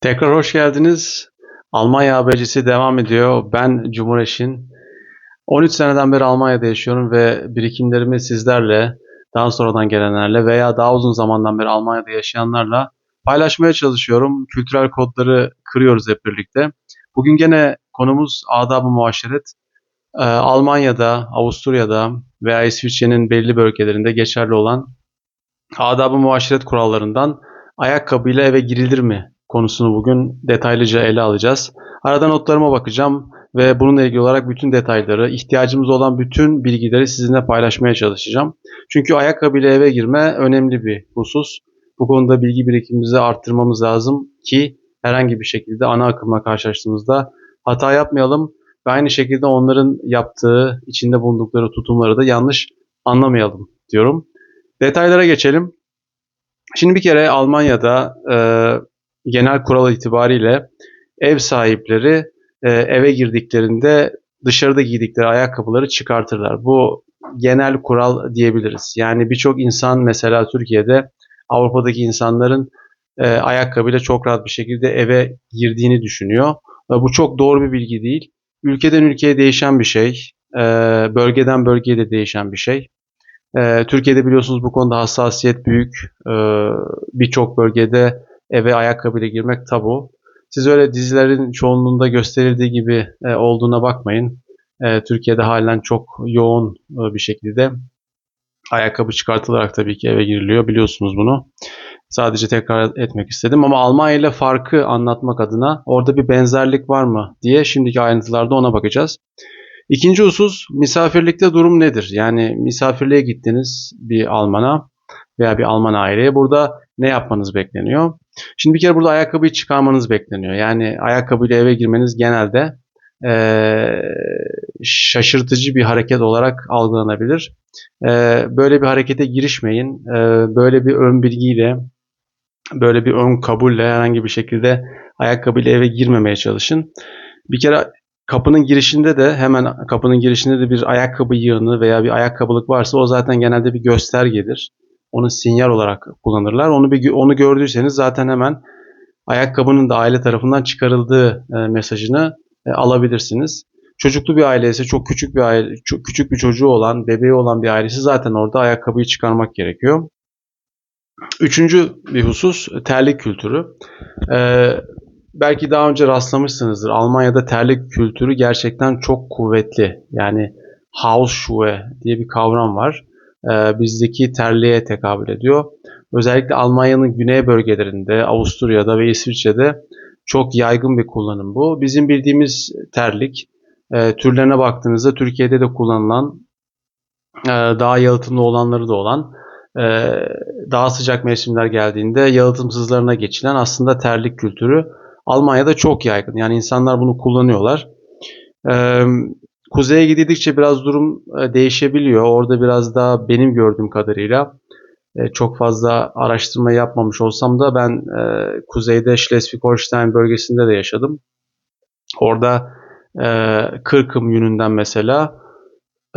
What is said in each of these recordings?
Tekrar hoş geldiniz. Almanya habercisi devam ediyor. Ben Cumhur Eşin. 13 seneden beri Almanya'da yaşıyorum ve birikimlerimi sizlerle, daha sonradan gelenlerle veya daha uzun zamandan beri Almanya'da yaşayanlarla paylaşmaya çalışıyorum. Kültürel kodları kırıyoruz hep birlikte. Bugün gene konumuz adab-ı muaşeret. Almanya'da, Avusturya'da veya İsviçre'nin belli bölgelerinde geçerli olan adab-ı muaşeret kurallarından ayakkabıyla eve girilir mi konusunu bugün detaylıca ele alacağız. Arada notlarıma bakacağım ve bununla ilgili olarak bütün detayları, ihtiyacımız olan bütün bilgileri sizinle paylaşmaya çalışacağım. Çünkü ayakkabıyla eve girme önemli bir husus. Bu konuda bilgi birikimimizi arttırmamız lazım ki herhangi bir şekilde ana akımla karşılaştığımızda hata yapmayalım ve aynı şekilde onların yaptığı, içinde bulundukları tutumları da yanlış anlamayalım diyorum. Detaylara geçelim. Şimdi bir kere Almanya'da genel kural itibariyle ev sahipleri eve girdiklerinde dışarıda giydikleri ayakkabıları çıkartırlar. Bu genel kural diyebiliriz. Yani birçok insan mesela Türkiye'de Avrupa'daki insanların ayakkabıyla çok rahat bir şekilde eve girdiğini düşünüyor. Bu çok doğru bir bilgi değil. Ülkeden ülkeye değişen bir şey. Bölgeden bölgeye de değişen bir şey. Türkiye'de biliyorsunuz bu konuda hassasiyet büyük. Birçok bölgede eve ayakkabıyla girmek tabu. Siz öyle dizilerin çoğunluğunda gösterildiği gibi olduğuna bakmayın. Türkiye'de halen çok yoğun bir şekilde ayakkabı çıkartılarak tabii ki eve giriliyor. Biliyorsunuz bunu. Sadece tekrar etmek istedim ama Almanya ile farkı anlatmak adına orada bir benzerlik var mı diye şimdiki ayrıntılarda ona bakacağız. İkinci husus misafirlikte durum nedir? Yani misafirliğe gittiniz bir Alman'a veya bir Alman aileye. Burada ne yapmanız bekleniyor? Şimdi bir kere burada ayakkabıyı çıkarmanız bekleniyor. Yani ayakkabıyla eve girmeniz genelde şaşırtıcı bir hareket olarak algılanabilir. Böyle bir harekete girişmeyin. Böyle bir ön bilgiyle, böyle bir ön kabulle herhangi bir şekilde ayakkabıyla eve girmemeye çalışın. Bir kere kapının girişinde de hemen kapının girişinde de bir ayakkabı yığını veya bir ayakkabılık varsa o zaten genelde bir göstergedir. Onu sinyal olarak kullanırlar. Onu gördüyseniz zaten hemen ayakkabının da aile tarafından çıkarıldığı mesajını alabilirsiniz. Çocuklu bir aile ise çok küçük bir aile, çok küçük bir çocuğu olan, bebeği olan bir ailesi zaten orada ayakkabıyı çıkarmak gerekiyor. Üçüncü bir husus terlik kültürü. Belki daha önce rastlamışsınızdır. Almanya'da terlik kültürü gerçekten çok kuvvetli. Yani Hausschuhe diye bir kavram var. Bizdeki terliğe tekabül ediyor. Özellikle Almanya'nın güney bölgelerinde, Avusturya'da ve İsviçre'de çok yaygın bir kullanım bu. Bizim bildiğimiz terlik türlerine baktığınızda Türkiye'de de kullanılan, daha yalıtımlı olanları da olan, daha sıcak mevsimler geldiğinde yalıtımsızlarına geçilen aslında terlik kültürü Almanya'da çok yaygın. Yani insanlar bunu kullanıyorlar. Ee, Kuzeye gidildikçe biraz durum değişebiliyor. Orada biraz daha benim gördüğüm kadarıyla çok fazla araştırma yapmamış olsam da ben kuzeyde Schleswig-Holstein bölgesinde de yaşadım. Orada Kırkım yönünden mesela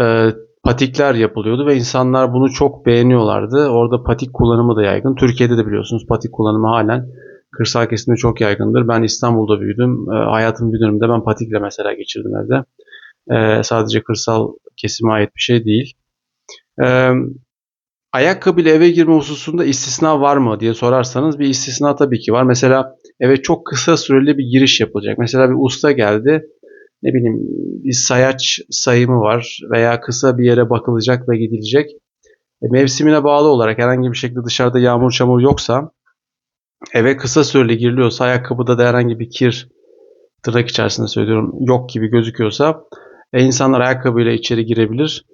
e, patikler yapılıyordu ve insanlar bunu çok beğeniyorlardı. Orada patik kullanımı da yaygın. Türkiye'de de biliyorsunuz patik kullanımı halen kırsal kesimde çok yaygındır. Ben İstanbul'da büyüdüm. Hayatımın bir döneminde ben patikle mesela geçirdim evde. Sadece kırsal kesime ait bir şey değil. E, Ayakkabıyla eve girme hususunda istisna var mı diye sorarsanız bir istisna tabii ki var. Mesela eve çok kısa süreli bir giriş yapılacak. Mesela bir usta geldi, ne bileyim bir sayaç sayımı var veya kısa bir yere bakılacak ve gidilecek. Mevsimine bağlı olarak herhangi bir şekilde dışarıda yağmur çamur yoksa, eve kısa süreli giriliyorsa, ayakkabıda da herhangi bir kir, tırnak içerisinde söylüyorum, yok gibi gözüküyorsa insanlar ayakkabıyla içeri girebilir.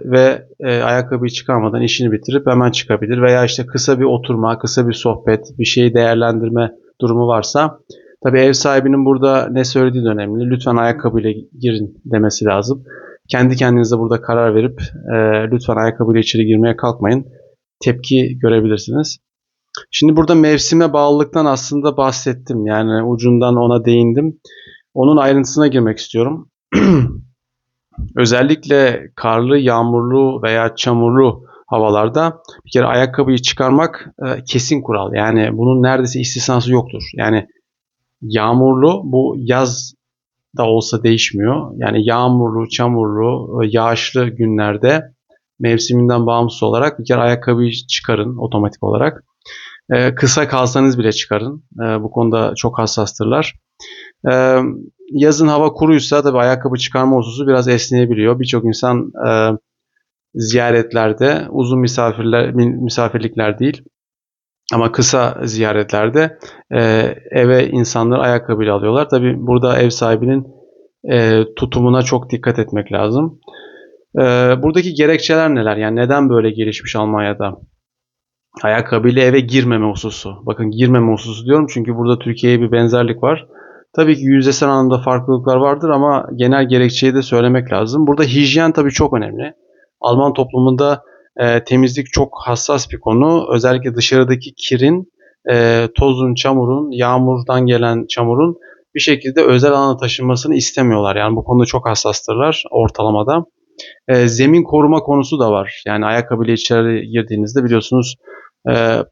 Ve ayakkabıyı çıkarmadan işini bitirip hemen çıkabilir. Veya işte kısa bir oturma, kısa bir sohbet, bir şeyi değerlendirme durumu varsa, tabii ev sahibinin burada ne söylediği de önemli. Lütfen ayakkabıyla girin demesi lazım. Kendi kendinize burada karar verip lütfen ayakkabıyla içeri girmeye kalkmayın. Tepki görebilirsiniz. Şimdi burada mevsime bağlılıktan aslında bahsettim. Yani ucundan ona değindim. Onun ayrıntısına girmek istiyorum. Özellikle karlı, yağmurlu veya çamurlu havalarda. Bir kere ayakkabıyı çıkarmak kesin kural. Yani bunun neredeyse istisnası yoktur. Yani yağmurlu, bu yaz da olsa değişmiyor. Yani yağmurlu, çamurlu, yağışlı günlerde mevsiminden bağımsız olarak bir kere ayakkabıyı çıkarın otomatik olarak. Kısa kalsanız bile çıkarın. Bu konuda çok hassastırlar. Yazın hava kuruysa tabii ayakkabı çıkarma hususu biraz esneyebiliyor. Birçok insan ziyaretlerde, uzun misafirlikler değil ama kısa ziyaretlerde eve insanlar ayakkabıyla alıyorlar. Tabii burada ev sahibinin tutumuna çok dikkat etmek lazım. Buradaki gerekçeler neler? Yani neden böyle gelişmiş Almanya'da ayakkabıyla eve girmeme hususu? Bakın, girmeme hususu diyorum çünkü burada Türkiye'ye bir benzerlik var. Tabii ki yüzdesel anlamda farklılıklar vardır ama genel gerekçeyi de söylemek lazım. Burada hijyen tabii çok önemli. Alman toplumunda temizlik çok hassas bir konu. Özellikle dışarıdaki kirin, tozun, çamurun, yağmurdan gelen çamurun bir şekilde özel alana taşınmasını istemiyorlar. Yani bu konuda çok hassastırlar ortalamada. Zemin koruma konusu da var. Yani ayakkabıyla içeri girdiğinizde biliyorsunuz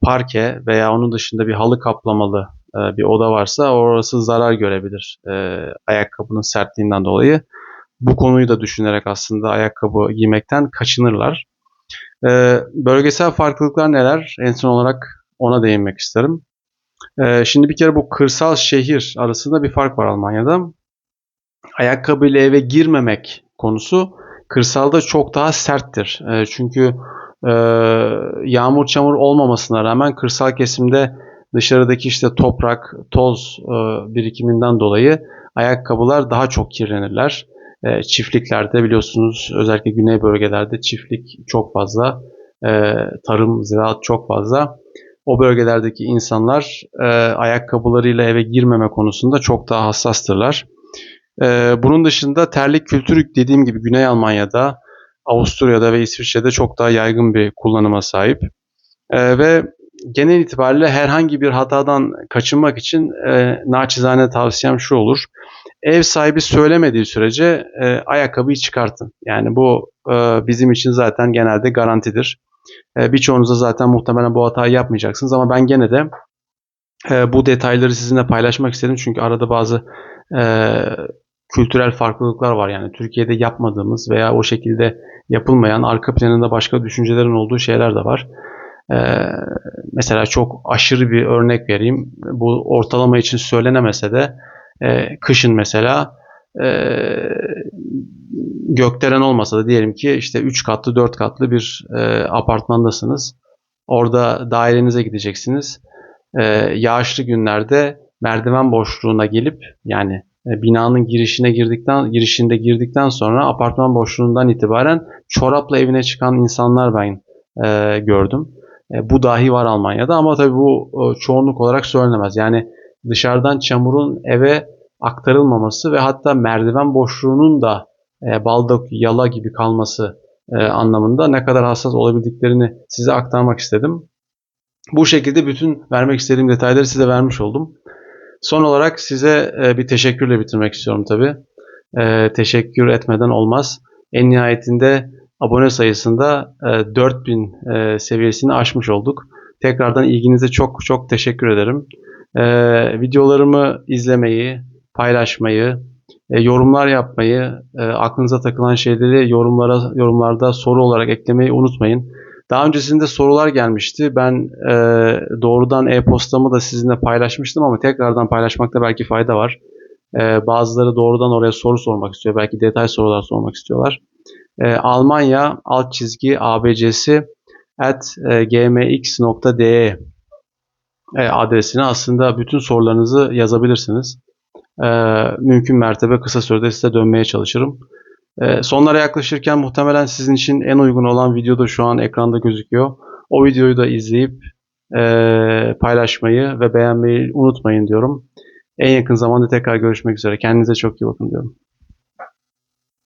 parke veya onun dışında bir halı kaplamalı bir oda varsa orası zarar görebilir ayakkabının sertliğinden dolayı. Bu konuyu da düşünerek aslında ayakkabı giymekten kaçınırlar. Bölgesel farklılıklar neler? En son olarak ona değinmek isterim. Şimdi bir kere bu kırsal şehir arasında bir fark var Almanya'da. Ayakkabıyla eve girmemek konusu kırsalda çok daha serttir. Çünkü e, yağmur çamur olmamasına rağmen kırsal kesimde dışarıdaki işte toprak, toz birikiminden dolayı ayakkabılar daha çok kirlenirler. Çiftliklerde biliyorsunuz özellikle güney bölgelerde çiftlik çok fazla, tarım, ziraat çok fazla. O bölgelerdeki insanlar ayakkabılarıyla eve girmeme konusunda çok daha hassastırlar. Bunun dışında terlik kültürü dediğim gibi Güney Almanya'da, Avusturya'da ve İsviçre'de çok daha yaygın bir kullanıma sahip. Ve genel itibariyle herhangi bir hatadan kaçınmak için naçizane tavsiyem şu olur. Ev sahibi söylemediği sürece ayakkabıyı çıkartın. Yani bu bizim için zaten genelde garantidir. Birçoğunuzda zaten muhtemelen bu hatayı yapmayacaksınız ama ben gene de bu detayları sizinle paylaşmak istedim. Çünkü arada bazı e, kültürel farklılıklar var. Yani Türkiye'de yapmadığımız veya o şekilde yapılmayan, arka planında başka düşüncelerin olduğu şeyler de var. E, Mesela çok aşırı bir örnek vereyim. Bu ortalama için söylenemese de kışın mesela e, gökdelen olmasa da diyelim ki işte 3 katlı 4 katlı bir apartmandasınız. Orada dairenize gideceksiniz. Yağışlı günlerde merdiven boşluğuna gelip yani binanın girişinde girdikten sonra apartman boşluğundan itibaren çorapla evine çıkan insanlar ben gördüm. Bu dahi var Almanya'da ama tabii bu çoğunluk olarak söylenemez. Yani dışarıdan çamurun eve aktarılmaması ve hatta merdiven boşluğunun da baldak yala gibi kalması anlamında ne kadar hassas olabildiklerini size aktarmak istedim. Bu şekilde bütün vermek istediğim detayları size vermiş oldum. Son olarak size bir teşekkürle bitirmek istiyorum tabii. Teşekkür etmeden olmaz. En nihayetinde abone sayısında 4000 seviyesini aşmış olduk. Tekrardan ilginize çok çok teşekkür ederim. Videolarımı izlemeyi, paylaşmayı, yorumlar yapmayı, aklınıza takılan şeyleri yorumlarda soru olarak eklemeyi unutmayın. Daha öncesinde sorular gelmişti. Ben doğrudan e-postamı da sizinle paylaşmıştım ama tekrardan paylaşmakta belki fayda var. Bazıları doğrudan oraya soru sormak istiyor. Belki detay sorular sormak istiyorlar. Almanya _abc'si @gmx.de adresine aslında bütün sorularınızı yazabilirsiniz. Mümkün mertebe kısa sürede size dönmeye çalışırım. Sonlara yaklaşırken muhtemelen sizin için en uygun olan video da şu an ekranda gözüküyor. O videoyu da izleyip paylaşmayı ve beğenmeyi unutmayın diyorum. En yakın zamanda tekrar görüşmek üzere. Kendinize çok iyi bakın diyorum.